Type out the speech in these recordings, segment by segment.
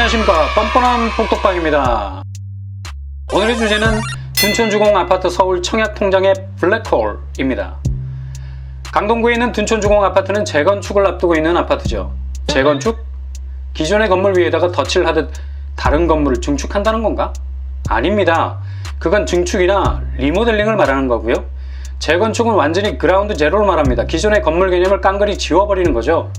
안녕하십니까. 뻔뻔한 뽕떡방입니다. 오늘의 주제는 둔촌주공 아파트 서울 청약통장의 블랙홀입니다. 강동구에 있는 둔촌주공 아파트는 재건축을 앞두고 있는 아파트죠. 재건축? 기존의 건물 위에다가 덧칠 하듯 다른 건물을 증축한다는 건가? 아닙니다. 그건 증축이나 리모델링을 말하는 거고요. 재건축은 완전히 그라운드 제로를 말합니다. 기존의 건물 개념을 깡그리 지워버리는 거죠.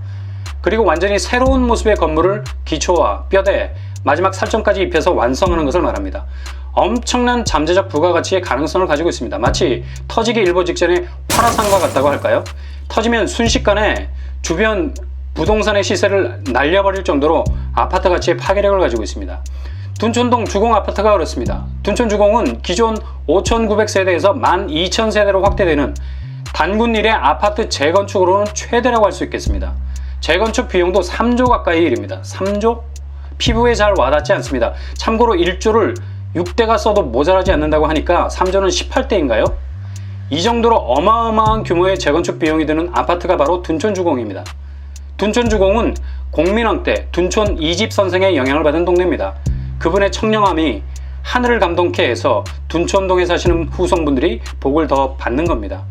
그리고 완전히 새로운 모습의 건물을 기초와 뼈대, 마지막 살점까지 입혀서 완성하는 것을 말합니다. 엄청난 잠재적 부가가치의 가능성을 가지고 있습니다. 마치 터지기 일보 직전에 화라산과 같다고 할까요? 터지면 순식간에 주변 부동산의 시세를 날려버릴 정도로 아파트 가치의 파괴력을 가지고 있습니다. 둔촌동 주공 아파트가 그렇습니다. 둔촌 주공은 기존 5,900세대에서 12,000세대로 확대되는 단군 일의 아파트 재건축으로는 최대라고 할 수 있겠습니다. 재건축 비용도 3조 가까이 이릅니다. 3조? 피부에 잘 와닿지 않습니다. 참고로 1조를 6대가 써도 모자라지 않는다고 하니까 3조는 18대인가요? 이 정도로 어마어마한 규모의 재건축 비용이 드는 아파트가 바로 둔촌주공입니다. 둔촌주공은 공민왕 때 둔촌 이집 선생의 영향을 받은 동네입니다. 그분의 청량함이 하늘을 감동케 해서 둔촌동에 사시는 후손분들이 복을 더 받는 겁니다.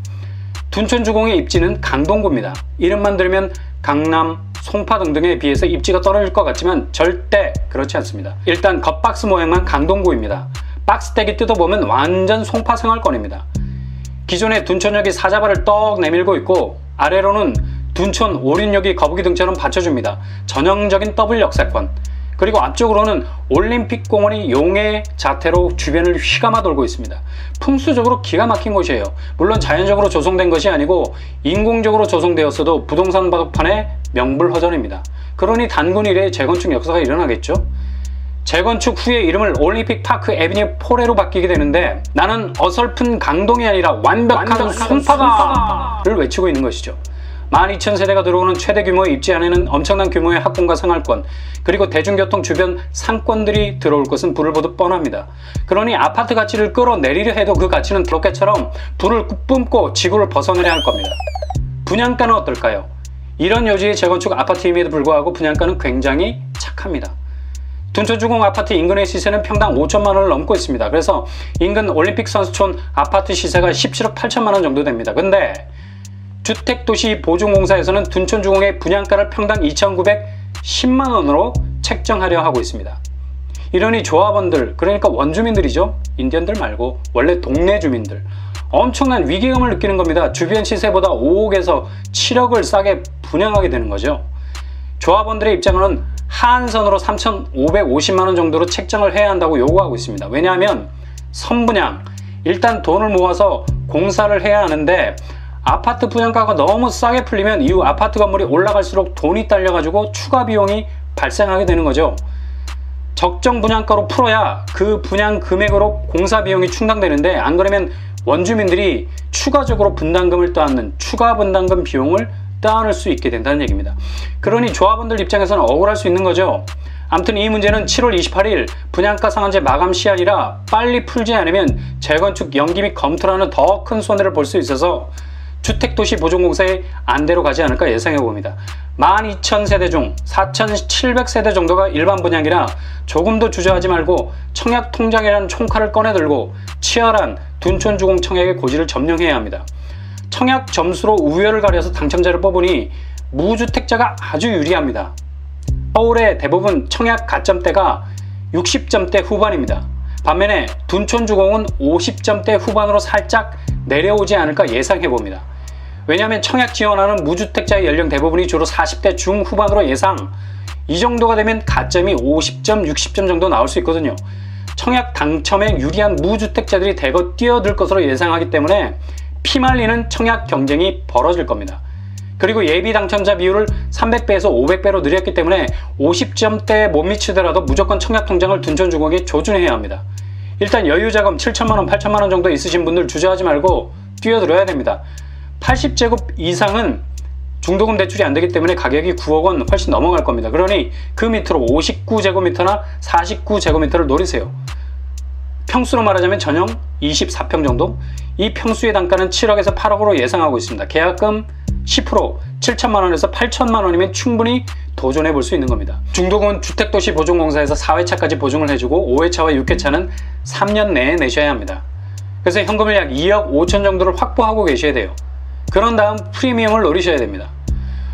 둔촌주공의 입지는 강동구입니다. 이름만 들으면 강남, 송파 등등에 비해서 입지가 떨어질 것 같지만 절대 그렇지 않습니다. 일단 겉박스 모양만 강동구입니다. 박스떼기 뜯어보면 완전 송파 생활권입니다. 기존에 둔촌역이 사자발을 떡 내밀고 있고 아래로는 둔촌 오륜역이 거북이 등처럼 받쳐줍니다. 전형적인 더블 역세권. 그리고 앞쪽으로는 올림픽공원이 용의 자태로 주변을 휘감아 돌고 있습니다. 풍수적으로 기가 막힌 곳이에요. 물론 자연적으로 조성된 것이 아니고 인공적으로 조성되었어도 부동산 바둑판의 명불허전입니다. 그러니 단군 이래의 재건축 역사가 일어나겠죠. 재건축 후에 이름을 올림픽 파크 애비뉴 4레로 바뀌게 되는데 나는 어설픈 강동이 아니라 완벽한 송파가를 외치고 있는 것이죠. 12,000세대가 들어오는 최대 규모의 입지 안에는 엄청난 규모의 학군과 생활권, 그리고 대중교통 주변 상권들이 들어올 것은 불을 보듯 뻔합니다. 그러니 아파트 가치를 끌어내리려 해도 그 가치는 로켓처럼 불을 뿜고 지구를 벗어나야 할 겁니다. 분양가는 어떨까요? 이런 요지의 재건축 아파트임에도 불구하고 분양가는 굉장히 착합니다. 둔촌주공 아파트 인근의 시세는 평당 5천만 원을 넘고 있습니다. 그래서 인근 올림픽 선수촌 아파트 시세가 17억 8천만 원 정도 됩니다. 근데 주택도시보증공사에서는 둔촌주공의 분양가를 평당 2,910만 원으로 책정하려 하고 있습니다. 이러니 조합원들, 그러니까 원주민들이죠. 인디언들 말고 원래 동네 주민들, 엄청난 위기감을 느끼는 겁니다. 주변 시세보다 5억에서 7억을 싸게 분양하게 되는 거죠. 조합원들의 입장은 하한선으로 3,550만 원 정도로 책정을 해야 한다고 요구하고 있습니다. 왜냐하면 선분양, 일단 돈을 모아서 공사를 해야 하는데 아파트 분양가가 너무 싸게 풀리면 이후 아파트 건물이 올라갈수록 돈이 딸려가지고 추가 비용이 발생하게 되는 거죠. 적정 분양가로 풀어야 그 분양 금액으로 공사 비용이 충당되는데 안 그러면 원주민들이 추가적으로 분담금을 떠안는 추가 분담금 비용을 떠안을 수 있게 된다는 얘기입니다. 그러니 조합원들 입장에서는 억울할 수 있는 거죠. 아무튼 이 문제는 7월 28일 분양가 상한제 마감 시한이라 빨리 풀지 않으면 재건축 연기 및 검토라는 더 큰 손해를 볼 수 있어서 주택도시보증공사의 안대로 가지 않을까 예상해봅니다. 12,000세대 중 4,700세대 정도가 일반 분양이라 조금도 주저하지 말고 청약통장이라는 총칼을 꺼내들고 치열한 둔촌주공 청약의 고지를 점령해야 합니다. 청약 점수로 우열을 가려서 당첨자를 뽑으니 무주택자가 아주 유리합니다. 서울의 대부분 청약 가점대가 60점대 후반입니다. 반면에 둔촌주공은 50점대 후반으로 살짝 내려오지 않을까 예상해봅니다. 왜냐하면 청약 지원하는 무주택자의 연령 대부분이 주로 40대 중후반으로 예상, 이 정도가 되면 가점이 50점, 60점 정도 나올 수 있거든요. 청약 당첨에 유리한 무주택자들이 대거 뛰어들 것으로 예상하기 때문에 피말리는 청약 경쟁이 벌어질 겁니다. 그리고 예비 당첨자 비율을 300배에서 500배로 늘렸기 때문에 50점대에 못 미치더라도 무조건 청약통장을 둔촌주공에 조준해야 합니다. 일단 여유자금 7천만원, 8천만원 정도 있으신 분들 주저하지 말고 뛰어들어야 됩니다. 80제곱 이상은 중도금 대출이 안 되기 때문에 가격이 9억 원 훨씬 넘어갈 겁니다. 그러니 그 밑으로 59제곱미터나 49제곱미터를 노리세요. 평수로 말하자면 전용 24평 정도? 이 평수의 단가는 7억에서 8억으로 예상하고 있습니다. 계약금 10% 7천만 원에서 8천만 원이면 충분히 도전해 볼 수 있는 겁니다. 중도금은 주택도시보증공사에서 4회차까지 보증을 해주고 5회차와 6회차는 3년 내에 내셔야 합니다. 그래서 현금을 약 2억 5천 정도를 확보하고 계셔야 돼요. 그런 다음 프리미엄을 노리셔야 됩니다.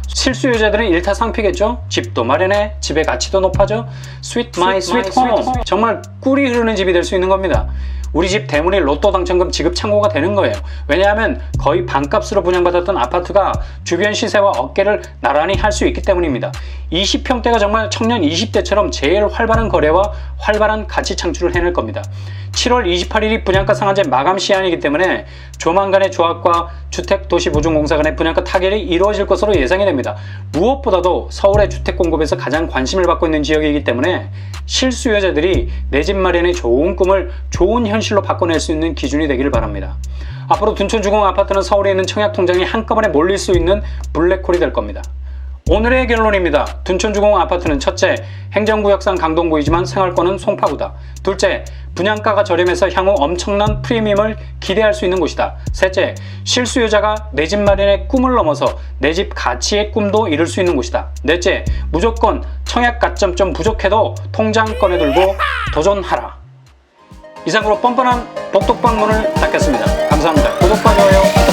실수요자들은 일타상피겠죠? 집도 마련해, 집의 가치도 높아져, 스윗 마이 스윗 홈, 정말 꿀이 흐르는 집이 될 수 있는 겁니다. 우리 집 대문이 로또 당첨금 지급 창구가 되는 거예요. 왜냐하면 거의 반값으로 분양받았던 아파트가 주변 시세와 어깨를 나란히 할 수 있기 때문입니다. 20평대가 정말 청년 20대처럼 제일 활발한 거래와 활발한 가치 창출을 해낼 겁니다. 7월 28일이 분양가 상한제 마감 시한이기 때문에 조만간에 조합과 주택도시보증공사 간의 분양가 타결이 이루어질 것으로 예상이 됩니다. 무엇보다도 서울의 주택 공급에서 가장 관심을 받고 있는 지역이기 때문에 실수요자들이 내 집 마련의 좋은 꿈을 좋은 현실로 바꿔낼 수 있는 기준이 되기를 바랍니다. 앞으로 둔촌주공 아파트는 서울에 있는 청약통장이 한꺼번에 몰릴 수 있는 블랙홀이 될 겁니다. 오늘의 결론입니다. 둔촌주공 아파트는 첫째, 행정구역상 강동구이지만 생활권은 송파구다. 둘째, 분양가가 저렴해서 향후 엄청난 프리미엄을 기대할 수 있는 곳이다. 셋째, 실수요자가 내 집 마련의 꿈을 넘어서 내 집 가치의 꿈도 이룰 수 있는 곳이다. 넷째, 무조건 청약 가점 좀 부족해도 통장 꺼내들고 도전하라. 이상으로 뻔뻔한 복독방 문을 닫겠습니다. 감사합니다. 구독과 좋아요